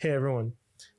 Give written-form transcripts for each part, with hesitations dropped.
Hey everyone,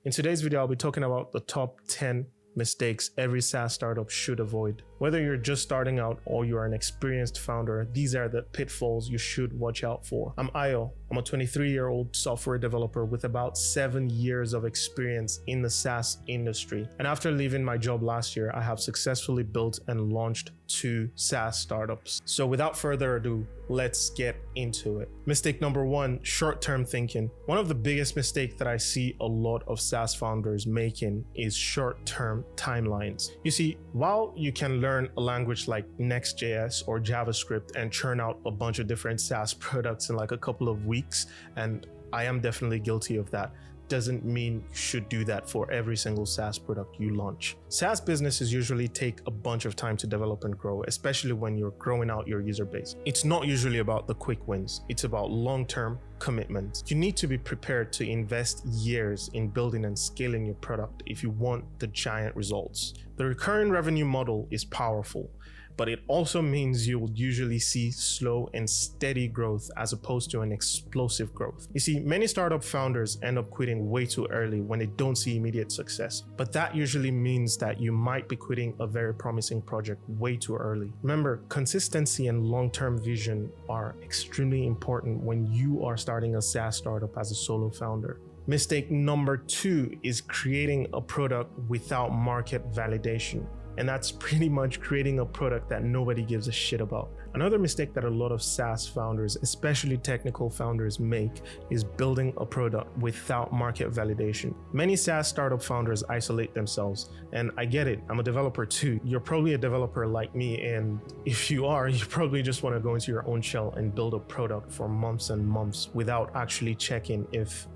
in today's video I'll be talking about the top 10 mistakes every SaaS startup should avoid. Whether you're just starting out or you're an experienced founder, these are the pitfalls you should watch out for. I'm Ayo. I'm a 23-year-old software developer with about 7 years of experience in the SaaS industry. And after leaving my job last year, I have successfully built and launched 2 SaaS startups. So without further ado, let's get into it. Mistake number 1, short-term thinking. One of the biggest mistakes that I see a lot of SaaS founders making is short-term timelines. You see, while you can learn a language like Next.js or JavaScript and churn out a bunch of different SaaS products in like a couple of weeks, and I am definitely guilty of that, doesn't mean you should do that for every single SaaS product you launch. SaaS businesses usually take a bunch of time to develop and grow, especially when you're growing out your user base. It's not usually about the quick wins. It's about long-term commitment. You need to be prepared to invest years in building and scaling your product if you want the giant results. The recurring revenue model is powerful, but it also means you will usually see slow and steady growth as opposed to an explosive growth. You see, many startup founders end up quitting way too early when they don't see immediate success, but that usually means that you might be quitting a very promising project way too early. Remember, consistency and long-term vision are extremely important when you are starting a SaaS startup as a solo founder. Mistake number 2 is creating a product without market validation. And that's pretty much creating a product that nobody gives a shit about. Another mistake that a lot of SaaS founders, especially technical founders, make is building a product without market validation. Many SaaS startup founders isolate themselves, and I get it, I'm a developer too. You're probably a developer like me, and if you are, you probably just want to go into your own shell and build a product for months and months without actually checking if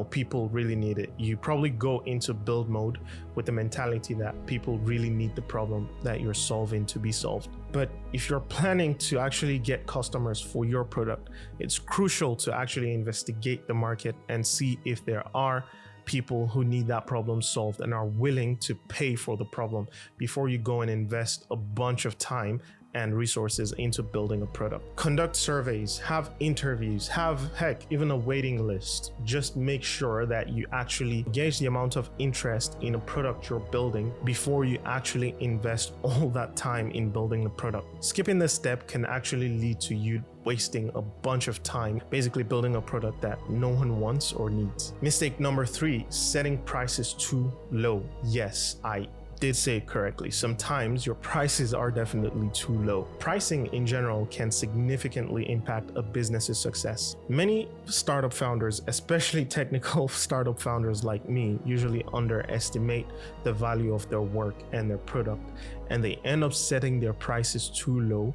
people really need it. You probably go into build mode with the mentality that people really need the problem that you're solving to be solved. But if you're planning to actually get customers for your product, it's crucial to actually investigate the market and see if there are people who need that problem solved and are willing to pay for the problem before you go and invest a bunch of time and resources into building a product. Conduct surveys, have interviews, have even a waiting list. Just make sure that you actually gauge the amount of interest in a product you're building before you actually invest all that time in building the product. Skipping this step can actually lead to you wasting a bunch of time basically building a product that no one wants or needs. Mistake number 3, setting prices too low. Yes, I did say it correctly. Sometimes your prices are definitely too low. Pricing in general can significantly impact a business's success. Many startup founders, especially technical startup founders like me, usually underestimate the value of their work and their product, and they end up setting their prices too low,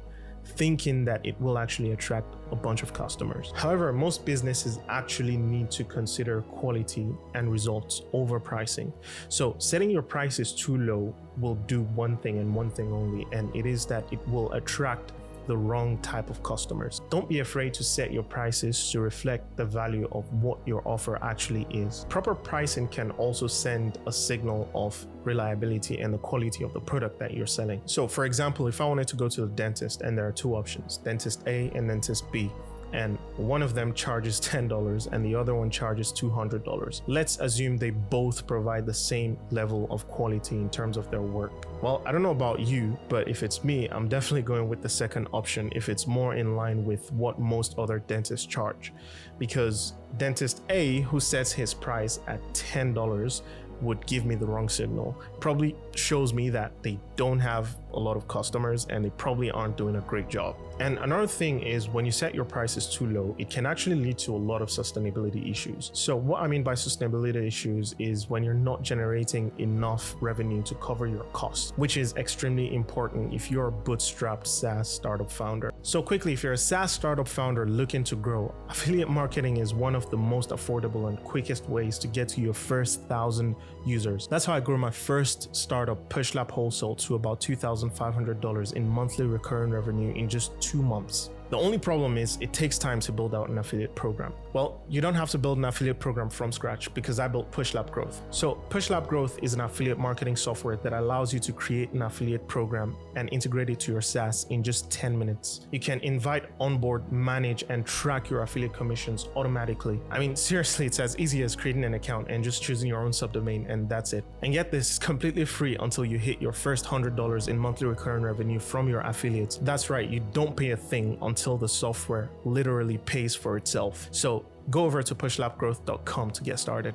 thinking that it will actually attract a bunch of customers. However, most businesses actually need to consider quality and results over pricing. So setting your prices too low will do one thing and one thing only, and it is that it will attract the wrong type of customers. Don't be afraid to set your prices to reflect the value of what your offer actually is. Proper pricing can also send a signal of reliability and the quality of the product that you're selling. So for example, if I wanted to go to the dentist and there are 2 options, dentist A and dentist B, and one of them charges $10 and the other one charges $200. Let's assume they both provide the same level of quality in terms of their work. Well, I don't know about you, but if it's me, I'm definitely going with the second option if it's more in line with what most other dentists charge. Because dentist A, who sets his price at $10, would give me the wrong signal. Probably shows me that they don't have a lot of customers and they probably aren't doing a great job. And another thing is when you set your prices too low, it can actually lead to a lot of sustainability issues. So what I mean by sustainability issues is when you're not generating enough revenue to cover your costs, which is extremely important if you're a bootstrapped SaaS startup founder. So quickly, if you're a SaaS startup founder looking to grow, affiliate marketing is one of the most affordable and quickest ways to get to your first 1,000 users. That's how I grew my first startup, PushLab Wholesale, to about $2,500 in monthly recurring revenue in just 2 months. The only problem is it takes time to build out an affiliate program. Well, you don't have to build an affiliate program from scratch because I built PushLab Growth. So PushLab Growth is an affiliate marketing software that allows you to create an affiliate program and integrate it to your SaaS in just 10 minutes. You can invite, onboard, manage, and track your affiliate commissions automatically. I mean, seriously, it's as easy as creating an account and just choosing your own subdomain, and that's it. And yet this is completely free until you hit your first $100 in monthly recurring revenue from your affiliates. That's right, you don't pay a thing until the software literally pays for itself. So go over to pushlabgrowth.com to get started.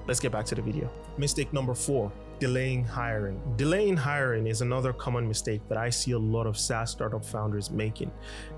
Let's get back to the video. Mistake number 4, delaying hiring. Delaying hiring is another common mistake that I see a lot of SaaS startup founders making,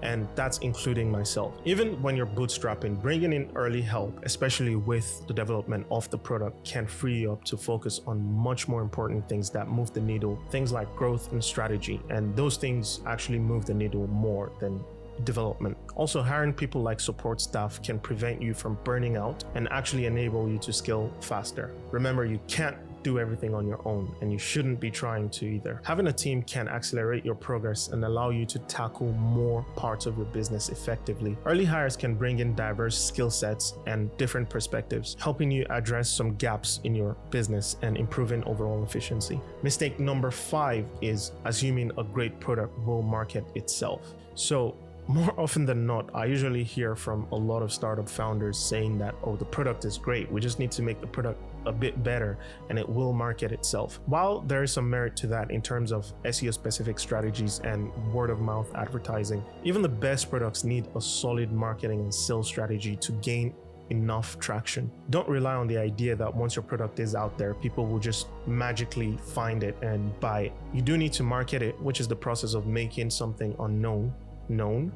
and that's including myself. Even when you're bootstrapping, bringing in early help, especially with the development of the product, can free you up to focus on much more important things that move the needle, things like growth and strategy, and those things actually move the needle more than development. Also, hiring people like support staff can prevent you from burning out and actually enable you to scale faster. Remember, you can't do everything on your own, and you shouldn't be trying to either. Having a team can accelerate your progress and allow you to tackle more parts of your business effectively. Early hires can bring in diverse skill sets and different perspectives, helping you address some gaps in your business and improving overall efficiency. Mistake number 5 is assuming a great product will market itself. So more often than not, I usually hear from a lot of startup founders saying that, oh, the product is great, we just need to make the product a bit better and it will market itself. While there is some merit to that in terms of SEO specific strategies and word of mouth advertising, even the best products need a solid marketing and sales strategy to gain enough traction. Don't rely on the idea that once your product is out there, people will just magically find it and buy it. You do need to market it, which is the process of making something unknown known,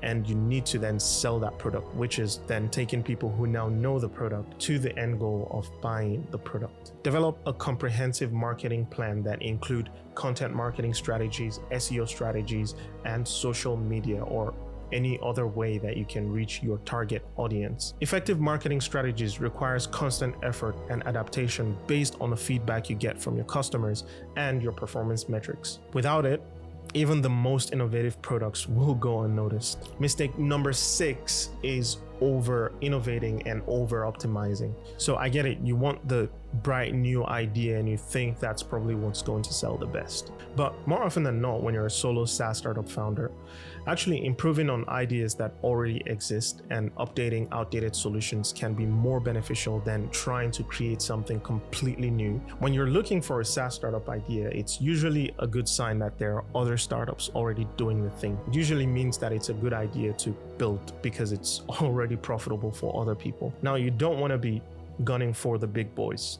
and you need to then sell that product, which is then taking people who now know the product to the end goal of buying the product. Develop a comprehensive marketing plan that include content marketing strategies, SEO strategies, and social media or any other way that you can reach your target audience. Effective marketing strategies requires constant effort and adaptation based on the feedback you get from your customers and your performance metrics. Without it, even the most innovative products will go unnoticed. Mistake number 6 is over innovating and over optimizing. So I get it, you want the bright new idea and you think that's probably what's going to sell the best. But more often than not, when you're a solo SaaS startup founder, actually improving on ideas that already exist and updating outdated solutions can be more beneficial than trying to create something completely new. When you're looking for a SaaS startup idea, it's usually a good sign that there are other startups already doing the thing. It usually means that it's a good idea to build because it's already profitable for other people. Now, you don't want to be gunning for the big boys.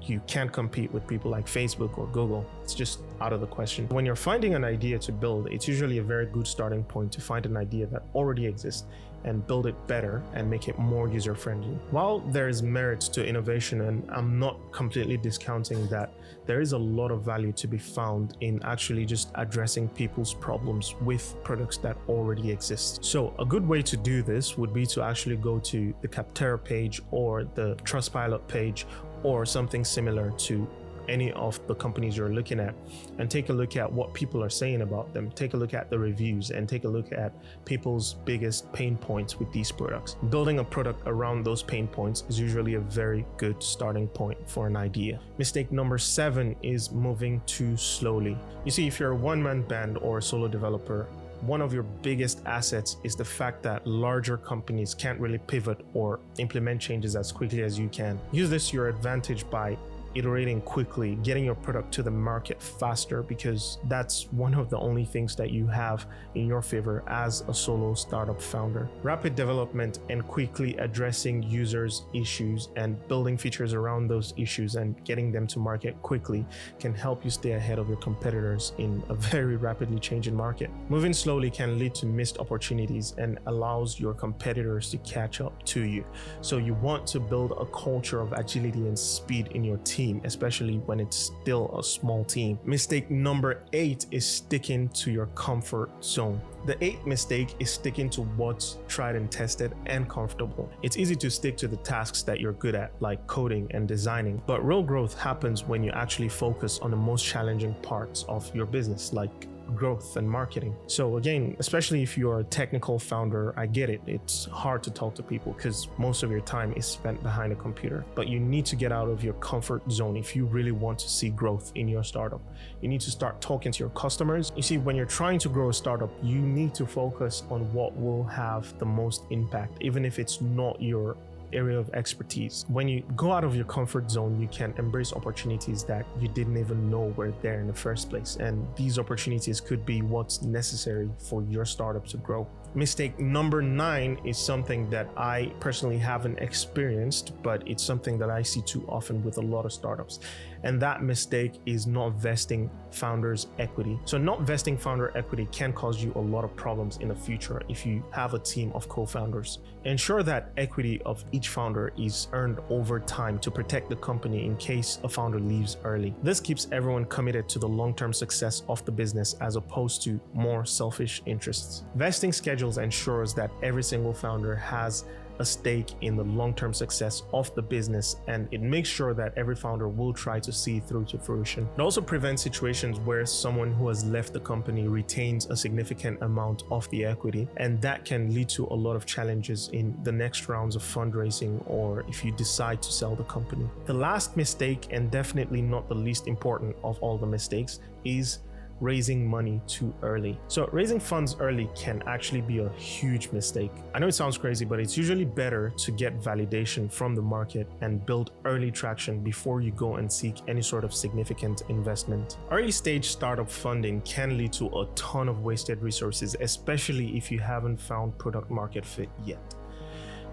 You can't compete with people like Facebook or Google. It's just out of the question. When you're finding an idea to build, it's usually a very good starting point to find an idea that already exists and build it better and make it more user-friendly. While there is merit to innovation, and I'm not completely discounting that, there is a lot of value to be found in actually just addressing people's problems with products that already exist. So a good way to do this would be to actually go to the Capterra page or the Trustpilot page or something similar to any of the companies you're looking at and take a look at what people are saying about them. Take a look at the reviews and take a look at people's biggest pain points with these products. Building a product around those pain points is usually a very good starting point for an idea. Mistake number 7 is moving too slowly. You see, if you're a one-man band or a solo developer, one of your biggest assets is the fact that larger companies can't really pivot or implement changes as quickly as you can. Use this to your advantage by iterating quickly, getting your product to the market faster, because that's one of the only things that you have in your favor as a solo startup founder. Rapid development and quickly addressing users' issues and building features around those issues and getting them to market quickly can help you stay ahead of your competitors in a very rapidly changing market. Moving slowly can lead to missed opportunities and allows your competitors to catch up to you. So you want to build a culture of agility and speed in your team, especially when it's still a small team. Mistake number 8 is sticking to your comfort zone. The 8th mistake is sticking to what's tried and tested and comfortable. It's easy to stick to the tasks that you're good at, like coding and designing, but real growth happens when you actually focus on the most challenging parts of your business, like growth and marketing. So again, especially if you're a technical founder, I get it. It's hard to talk to people because most of your time is spent behind a computer. But you need to get out of your comfort zone if you really want to see growth in your startup. You need to start talking to your customers. You see, when you're trying to grow a startup, you need to focus on what will have the most impact, even if it's not your area of expertise. When you go out of your comfort zone, you can embrace opportunities that you didn't even know were there in the first place. And these opportunities could be what's necessary for your startup to grow. Mistake number 9 is something that I personally haven't experienced, but it's something that I see too often with a lot of startups. And that mistake is not vesting founders' equity. So not vesting founder equity can cause you a lot of problems in the future if you have a team of co-founders. Ensure that equity of each founder is earned over time to protect the company in case a founder leaves early. This keeps everyone committed to the long-term success of the business as opposed to more selfish interests. Vesting schedules ensures that every single founder has a stake in the long-term success of the business, and it makes sure that every founder will try to see through to fruition. It also prevents situations where someone who has left the company retains a significant amount of the equity, and that can lead to a lot of challenges in the next rounds of fundraising or if you decide to sell the company. The last mistake, and definitely not the least important of all the mistakes, is raising money too early. So raising funds early can actually be a huge mistake. I know it sounds crazy, but it's usually better to get validation from the market and build early traction before you go and seek any sort of significant investment. Early stage startup funding can lead to a ton of wasted resources, especially if you haven't found product market fit yet.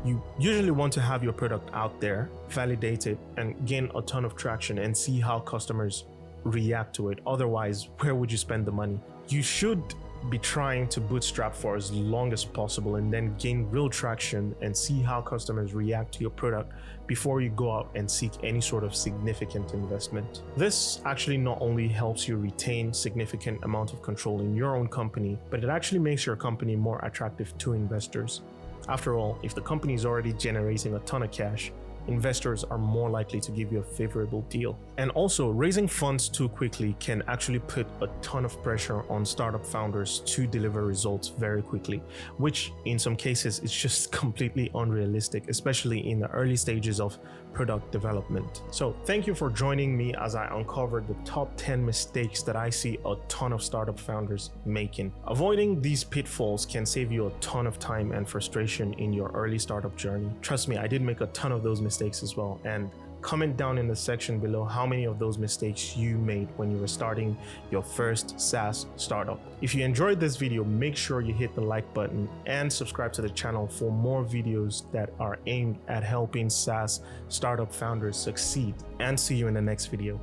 You usually want to have your product out there, validate it, and gain a ton of traction and see how customers react to it. Otherwise, where would you spend the money? You should be trying to bootstrap for as long as possible and then gain real traction and see how customers react to your product before you go out and seek any sort of significant investment. This actually not only helps you retain significant amount of control in your own company, but it actually makes your company more attractive to investors. After all, if the company is already generating a ton of cash, investors are more likely to give you a favorable deal. And also, raising funds too quickly can actually put a ton of pressure on startup founders to deliver results very quickly, which in some cases is just completely unrealistic, especially in the early stages of product development. So thank you for joining me as I uncovered the top 10 mistakes that I see a ton of startup founders making. Avoiding these pitfalls can save you a ton of time and frustration in your early startup journey. Trust me, I did make a ton of those mistakes as well, and comment down in the section below how many of those mistakes you made when you were starting your first SaaS startup. If you enjoyed this video, make sure you hit the like button and subscribe to the channel for more videos that are aimed at helping SaaS startup founders succeed. And see you in the next video.